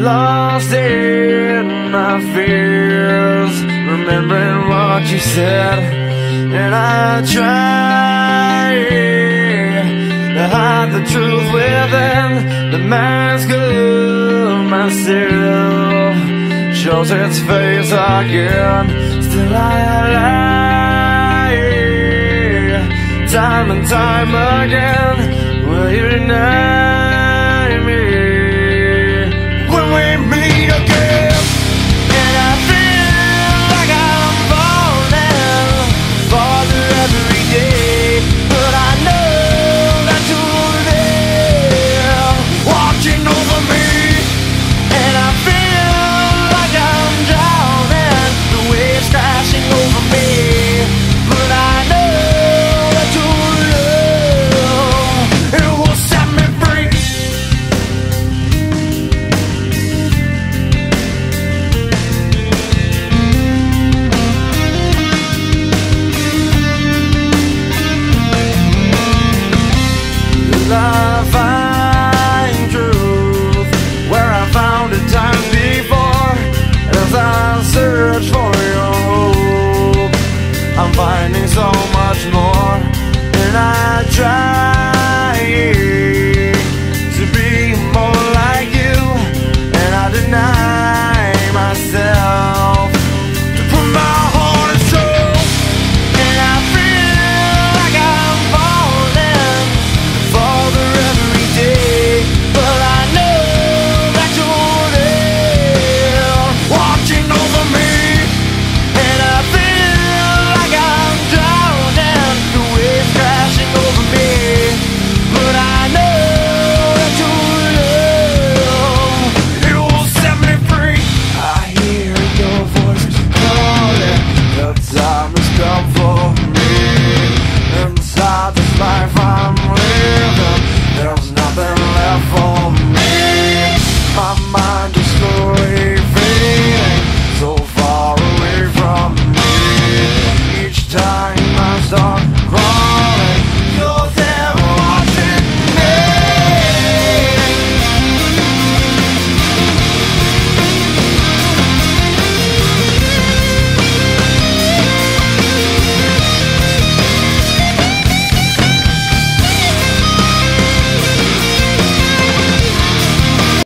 lost in my fears, remembering what you said, and I try to hide the truth within the mask of myself. Shows its face again, still I lie, time and time again. Will you deny me when we meet again? And I feel like I'm falling farther every day, but I know that you're there watching over me. And I feel like I'm drowning, the waves crashing over me, but I know that your love, it will set me free. Love